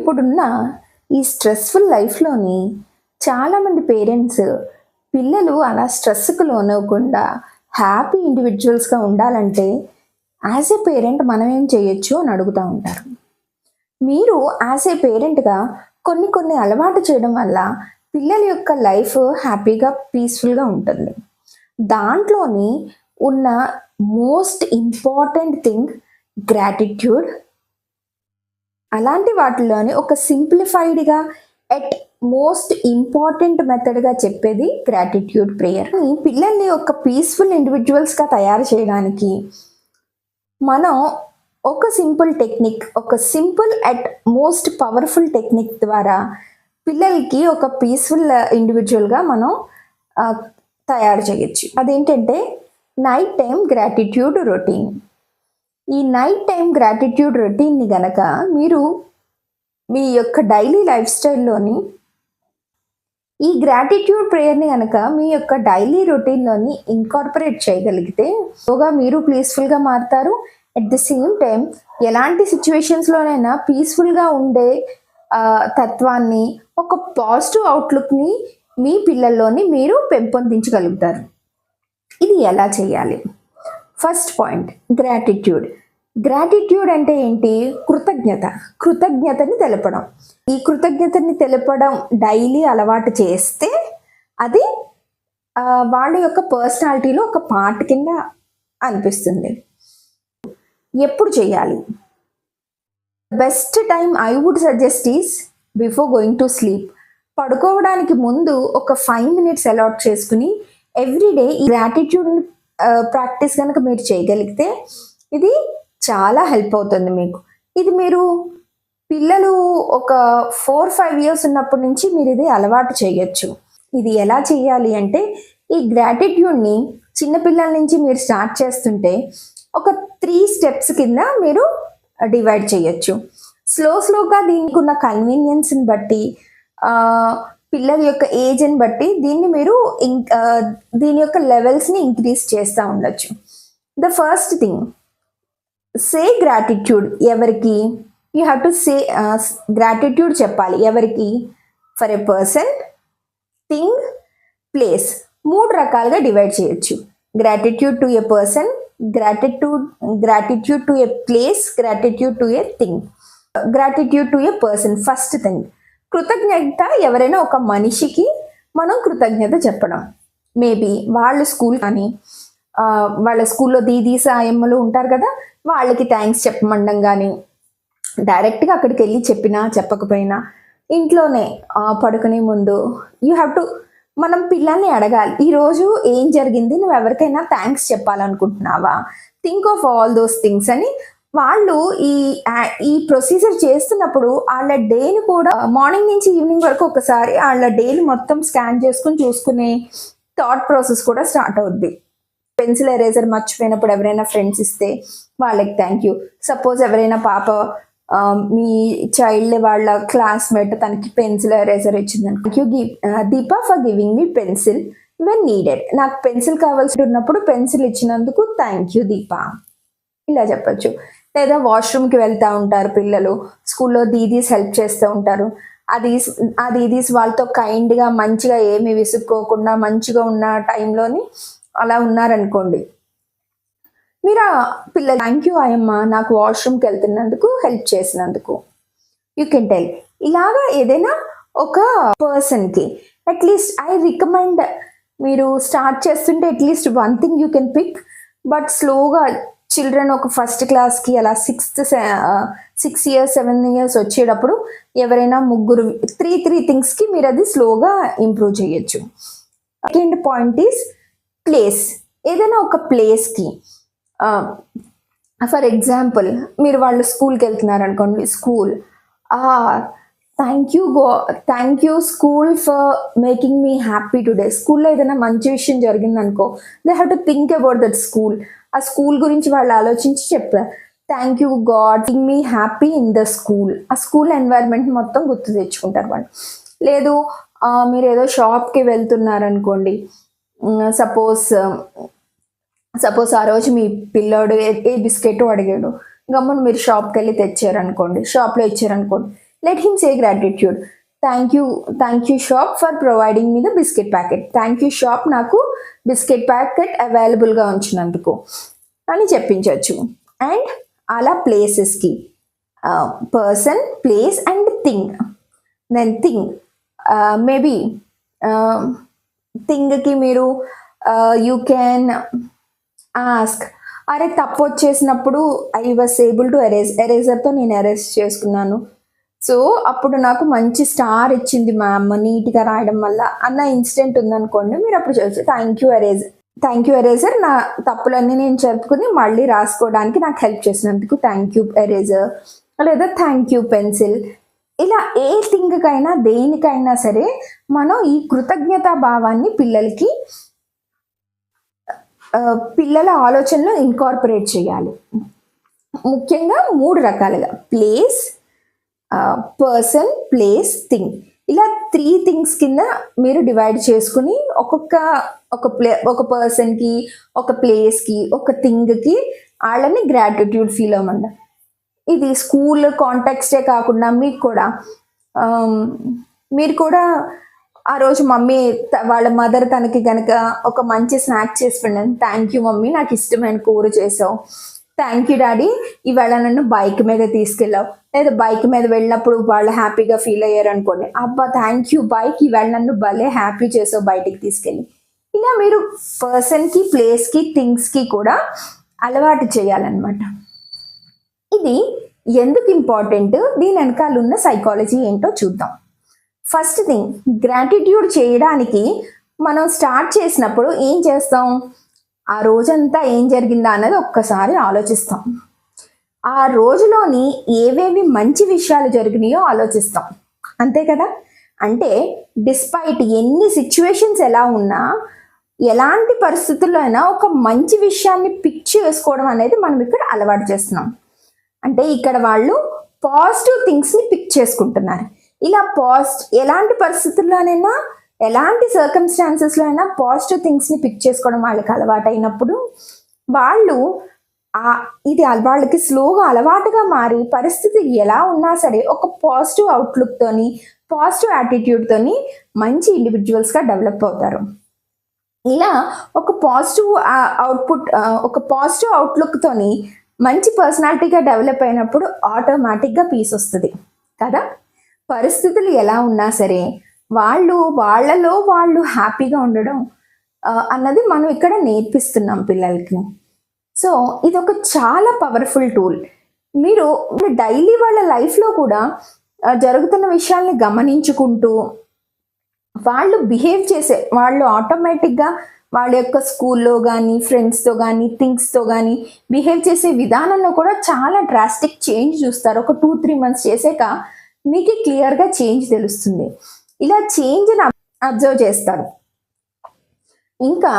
ఇప్పుడున్న ఈ స్ట్రెస్ఫుల్ లైఫ్‌లోని చాలామంది పేరెంట్స్ పిల్లలు అలా స్ట్రెస్‌కి లోనవ్వకుండా హ్యాపీ ఇండివిడ్యువల్స్‌గా ఉండాలంటే యాస్ ఎ పేరెంట్ మనం ఏం చేయొచ్చు అని అడుగుతా ఉంటారు. మీరు యాస్ ఏ పేరెంట్‌గా కొన్ని అలవాటు చేయడం వల్ల పిల్లల యొక్క లైఫ్ హ్యాపీగా, పీస్‌ఫుల్‌గా ఉంటుంది. దాంట్లోని ఉన్న మోస్ట్ ఇంపార్టెంట్ థింగ్ గ్రాటిట్యూడ్. అలాంటి వాటిలోని ఒక సింప్లిఫైడ్‌గా ఎట్ మోస్ట్ ఇంపార్టెంట్ మెథడ్‌గా చెప్పేది గ్రాటిట్యూడ్ ప్రేయర్. పిల్లల్ని ఒక పీస్‌ఫుల్ ఇండివిడ్యువల్స్‌గా తయారు చేయడానికి మనం ఒక సింపుల్ టెక్నిక్, ఒక simple at most powerful technique ద్వారా పిల్లలకి ఒక పీస్‌ఫుల్ ఇండివిడ్యువల్‌గా మనం తయారు చేయొచ్చు. అదేంటంటే నైట్ టైం గ్రాటిట్యూడ్ రొటీన్. ఈ నైట్ టైం గ్రాటిట్యూడ్ రొటీన్ని గనక మీరు మీ యొక్క డైలీ లైఫ్ స్టైల్‌లోని ఈ గ్రాటిట్యూడ్ ప్రేయర్‌ని గనక మీ యొక్క డైలీ రొటీన్‌లోని ఇన్కార్పొరేట్ చేయగలిగితే మీరు పీస్‌ఫుల్‌గా మారుతారు. అట్ ది సేమ్ టైం ఎలాంటి సిచ్యువేషన్స్‌లోనైనా పీస్‌ఫుల్‌గా ఉండే తత్వాన్ని, ఒక పాజిటివ్ అవుట్‌లుక్‌ని మీ పిల్లల్లోని మీరు పెంపొందించగలుగుతారు. ఇది ఎలా చేయాలి? First point gratitude. గ్రాటిట్యూడ్ అంటే ఏంటి? కృతజ్ఞతని తెలపడం. ఈ కృతజ్ఞతని తెలపడం డైలీ అలవాటు చేస్తే అది వాళ్ళ యొక్క పర్సనాలిటీలో ఒక పార్ట్ కింద అనిపిస్తుంది. ఎప్పుడు చేయాలి? Best time I would suggest is before going to sleep. పడుకోవడానికి ముందు ఒక 5 minutes అలాట్ చేసుకుని ఎవ్రీడే ఈ గ్రాటిట్యూడ్ ప్రాక్టీస్ కనుక మీరు చేయగలిగితే ఇది చాలా హెల్ప్ అవుతుంది మీకు. ఇది మీరు పిల్లలు ఒక 4-5 years ఉన్నప్పటి నుంచి మీరు ఇది అలవాటు చేయొచ్చు. ఇది ఎలా చేయాలి అంటే ఈ గ్రాటిట్యూడ్ని చిన్నపిల్లల నుంచి మీరు స్టార్ట్ చేస్తుంటే ఒక 3 steps కింద మీరు డివైడ్ చేయొచ్చు. స్లోగా దీనికి ఉన్న కన్వీనియన్స్ని బట్టి, పిల్లల యొక్క ఏజ్ని బట్టి దీన్ని మీరు దీని యొక్క లెవెల్స్ని ఇంక్రీజ్ చేస్తూ ఉండొచ్చు. The first thing, say gratitude. ఎవరికి? You have to say gratitude చెప్పాలి. ఎవరికి? For a person, thing, place. 3 రకాలుగా డివైడ్ చేయొచ్చు. Gratitude to a person, gratitude to a place, gratitude to a thing. Gratitude to a person. First thing, కృతజ్ఞత. ఎవరైనా ఒక మనిషికి మనం కృతజ్ఞత చెప్పడం. మేబీ వాళ్ళ స్కూల్ కానీ వాళ్ళ స్కూల్లో దీదీస్ ఆయమ్మలు ఉంటారు కదా, వాళ్ళకి థ్యాంక్స్ చెప్పమండం కానీ, డైరెక్ట్గా అక్కడికి వెళ్ళి చెప్పినా చెప్పకపోయినా ఇంట్లోనే పడుకునే ముందు యూ హ్యావ్ టు మనం పిల్లల్ని అడగాలి, ఈరోజు ఏం జరిగింది, నువ్వు ఎవరికైనా థ్యాంక్స్ చెప్పాలనుకుంటున్నావా, think of all those things అని. వాళ్ళు ఈ ప్రొసీజర్ చేస్తున్నప్పుడు వాళ్ళ డేని కూడా మార్నింగ్ నుంచి ఈవినింగ్ వరకు ఒకసారి వాళ్ళ డేని మొత్తం స్కాన్ చేసుకుని చూసుకునే థాట్ ప్రాసెస్ కూడా స్టార్ట్ అవుద్ది. పెన్సిల్ ఎరేజర్ మర్చిపోయినప్పుడు ఎవరైనా ఫ్రెండ్స్ ఇస్తే వాళ్ళకి థ్యాంక్ యూ. సపోజ్ ఎవరైనా పాప మీ చైల్డ్ వాళ్ళ క్లాస్మేట్ తనకి పెన్సిల్ ఎరేజర్ ఇచ్చిందని, thank you Deepa for giving me pencil when needed. నాకు పెన్సిల్ కావాల్సి ఉన్నప్పుడు పెన్సిల్ ఇచ్చినందుకు థ్యాంక్ యూ దీపా, ఇలా చెప్పచ్చు. లేదా వాష్రూమ్కి వెళ్తూ ఉంటారు పిల్లలు, స్కూల్లో దీదీస్ హెల్ప్ చేస్తూ ఉంటారు. ఆ దీదీస్ వాళ్ళతో కైండ్గా మంచిగా ఏమి విసుక్కోకుండా మంచిగా ఉన్న టైంలోని అలా ఉన్నారనుకోండి, మీరు పిల్లలు థ్యాంక్ యూ ఆయమ్మ నాకు వాష్రూమ్కి వెళ్తున్నందుకు, హెల్ప్ చేసినందుకు, యూ కెన్ టెల్. ఇలాగా ఏదైనా ఒక పర్సన్కి అట్లీస్ట్ ఐ రికమెండ్, మీరు స్టార్ట్ చేస్తుంటే at least 1 thing you can pick. But స్లోగా చిల్డ్రన్ ఒక ఫస్ట్ క్లాస్కి అలా 6 years 7 years వచ్చేటప్పుడు ఎవరైనా 3 థింగ్స్కి మీరు అది స్లోగా ఇంప్రూవ్ చేయొచ్చు. Second point is place. ఏదైనా ఒక ప్లేస్కి, ఫర్ ఎగ్జాంపుల్ మీరు వాళ్ళు స్కూల్కి వెళ్తున్నారు అనుకోండి, school, thank you school for making me happy today. స్కూల్లో ఏదైనా మంచి విషయం జరిగింది అనుకో, they have to think about that school. ఆ స్కూల్ గురించి వాళ్ళు ఆలోచించి చెప్తారు, thank you God making me happy in the school. ఆ స్కూల్ ఎన్వైర్న్మెంట్ మొత్తం గుర్తు తెచ్చుకుంటారు వాళ్ళు. లేదు మీరు ఏదో షాప్కి వెళ్తున్నారనుకోండి, సపోజ్ ఆ రోజు మీ పిల్లోడు ఏ బిస్కెట్ అడిగాడు, గమ్మున మీరు షాప్కి వెళ్ళి తెచ్చారనుకోండి, షాప్లో ఇచ్చారనుకోండి, let him say gratitude. Thank you shop for providing me the biscuit packet. Thank you shop నాకు బిస్కెట్ ప్యాకెట్ అవైలబుల్గా ఉంచినందుకు అని చెప్పించవచ్చు. అండ్ అలా ప్లేసెస్కి person, place and thing. Then thing, maybe థింగ్కి మీరు యూ క్యాన్ ఆస్క్, అరే తప్పు వచ్చేసినప్పుడు ఐ వాస్ ఏబుల్ టు ఎరేజర్తో నేను ఎరేజ్ చేసుకున్నాను, సో అప్పుడు నాకు మంచి స్టార్ ఇచ్చింది మ్యామ్ నీట్గా రాయడం వల్ల అన్న ఇన్సిడెంట్ ఉందనుకోండి, మీరు అప్పుడు చెప్పచ్చు థ్యాంక్ యూ ఎరేజర్, నా తప్పులన్నీ నేను చెప్పుకుని మళ్ళీ రాసుకోవడానికి నాకు హెల్ప్ చేసినందుకు థ్యాంక్ యూ ఎరేజర్, లేదా థ్యాంక్ యూ పెన్సిల్. ఇలా ఏ థింగ్కైనా దేనికైనా సరే మనం ఈ కృతజ్ఞతా భావాన్ని పిల్లల ఆలోచనలో ఇన్కార్పొరేట్ చేయాలి. ముఖ్యంగా 3 రకాలుగా, ప్లేస్, పర్సన్, ప్లేస్, థింగ్. ఇలా 3 థింగ్స్ కింద మీరు డివైడ్ చేసుకుని ఒక పర్సన్కి, ఒక ప్లేస్కి, ఒక థింగ్కి వాళ్ళని గ్రాటిట్యూడ్ ఫీల్ అవ్వమంట. ఇది స్కూల్ కాంటెక్స్టే కాకుండా మీరు కూడా ఆ రోజు మమ్మీ వాళ్ళ మదర్ తనకి కనుక ఒక మంచి స్నాక్ చేసి పెట్టాను, థ్యాంక్ యూ మమ్మీ నాకు ఇష్టమైన కూర చేసావు, థ్యాంక్ యూ డాడీ ఇవాళ నన్ను బైక్ మీద తీసుకెళ్ళావు, లేదా బైక్ మీద వెళ్ళినప్పుడు వాళ్ళు హ్యాపీగా ఫీల్ అయ్యారు అనుకోండి, అబ్బా థ్యాంక్ యూ బైక్ ఇవాళ నన్ను భలే హ్యాపీ చేసావు బయటికి తీసుకెళ్ళి. ఇలా మీరు పర్సన్కి, ప్లేస్కి, థింగ్స్కి కూడా అలవాటు చేయాలన్నమాట. ఇది ఎందుకు ఇంపార్టెంట్, దీని వెనకాల ఉన్న సైకాలజీ ఏంటో చూద్దాం. ఫస్ట్ థింగ్, గ్రాటిట్యూడ్ చేయడానికి మనం స్టార్ట్ చేసినప్పుడు ఏం చేస్తాం, ఆ రోజంతా ఏం జరిగిందా అన్నది ఒక్కసారి ఆలోచిస్తాం. ఆ రోజులోని ఏవేవి మంచి విషయాలు జరిగినాయో ఆలోచిస్తాం, అంతే కదా. అంటే డిస్పైట్ ఎన్ని సిచ్యువేషన్స్ ఎలా ఉన్నా, ఎలాంటి పరిస్థితుల్లో అయినా ఒక మంచి విషయాన్ని పిక్ చేసుకోవడం అనేది మనం ఇక్కడ అలవాటు చేస్తున్నాం. అంటే ఇక్కడ వాళ్ళు పాజిటివ్ థింగ్స్ని పిక్ చేసుకుంటున్నారు. ఇలా ఎలాంటి పరిస్థితుల్లోనైనా, ఎలాంటి సర్కమ్స్టాన్సెస్లో అయినా పాజిటివ్ థింగ్స్ని పిక్ చేసుకోవడం వాళ్ళకి అలవాటు అయినప్పుడు వాళ్ళకి స్లోగా అలవాటుగా మారి పరిస్థితి ఎలా ఉన్నా సరే ఒక పాజిటివ్ అవుట్లుక్తోని, పాజిటివ్ యాటిట్యూడ్తోని మంచి ఇండివిజువల్స్గా డెవలప్ అవుతారు. ఇలా ఒక పాజిటివ్ అవుట్లుక్తోని మంచి పర్సనాలిటీగా డెవలప్ అయినప్పుడు ఆటోమేటిక్గా పీస్ వస్తుంది కదా. పరిస్థితులు ఎలా ఉన్నా సరే వాళ్ళలో వాళ్ళు హ్యాపీగా ఉండడం అన్నది మనం ఇక్కడ నేర్పిస్తున్నాం పిల్లలకి. సో ఇది ఒక చాలా పవర్ఫుల్ టూల్. మీరు డైలీ వాళ్ళ లైఫ్లో కూడా జరుగుతున్న విషయాల్ని గమనించుకుంటూ వాళ్ళు ఆటోమేటిక్గా వాళ్ళ యొక్క స్కూల్లో కానీ, ఫ్రెండ్స్తో కానీ, థింగ్స్తో కానీ బిహేవ్ చేసే విధానంలో కూడా చాలా డ్రాస్టిక్ చేంజ్ చూస్తారు. ఒక 2-3 months చేసాక మీకు క్లియర్గా చేంజ్ తెలుస్తుంది. ఇలా చేంజ్ని అబ్జర్వ్ చేస్తారు. ఇంకా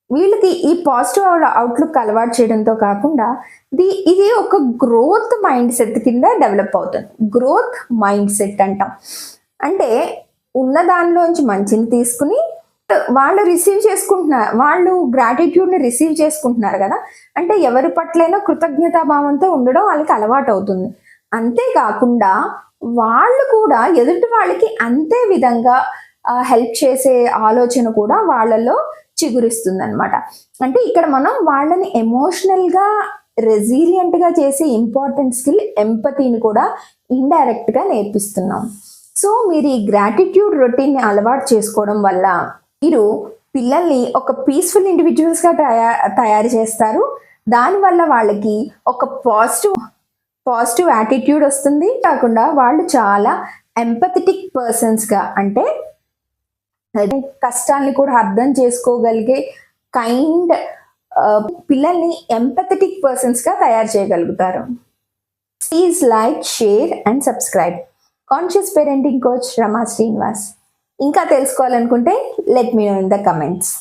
వీళ్ళకి ఈ పాజిటివ్ అవుట్లుక్ అలవాటు చేయడంతో కాకుండా ఇది ఒక గ్రోత్ మైండ్ సెట్ కింద డెవలప్ అవుతుంది. గ్రోత్ మైండ్ సెట్ అంటాం. అంటే ఉన్న దానిలోంచి మంచిని తీసుకుని వాళ్ళు వాళ్ళు గ్రాటిట్యూడ్ని రిసీవ్ చేసుకుంటున్నారు కదా. అంటే ఎవరి పట్లైనా కృతజ్ఞతాభావంతో ఉండడం వాళ్ళకి అలవాటు అవుతుంది. అంతేకాకుండా వాళ్ళు కూడా ఎదుటి వాళ్ళకి అంతే విధంగా హెల్ప్ చేసే ఆలోచన కూడా వాళ్ళలో చిగురిస్తుంది అనమాట. అంటే ఇక్కడ మనం వాళ్ళని ఎమోషనల్గా రెసిలియంట్గా చేసే ఇంపార్టెంట్ స్కిల్ ఎంపతిని కూడా ఇండైరెక్ట్గా నేర్పిస్తున్నాం. సో మీరు ఈ గ్రాటిట్యూడ్ రొటీన్ని అలవాటు చేసుకోవడం వల్ల మీరు పిల్లల్ని ఒక పీస్ఫుల్ ఇండివిజువల్స్గా తయారు చేస్తారు. దానివల్ల వాళ్ళకి ఒక పాజిటివ్ యాటిట్యూడ్ వస్తుంది. కాకుండా వాళ్ళు చాలా ఎంపథెటిక్ పర్సన్స్గా, అంటే కష్టాన్ని కూడా అర్థం చేసుకోగలిగే పిల్లల్ని ఎంపథెటిక్ పర్సన్స్గా తయారు చేయగలుగుతారు. Please like, share and subscribe. Conscious parenting coach Rama Srinivas. ఇంకా తెలుసుకోవాలనుకుంటే let me know in the comments.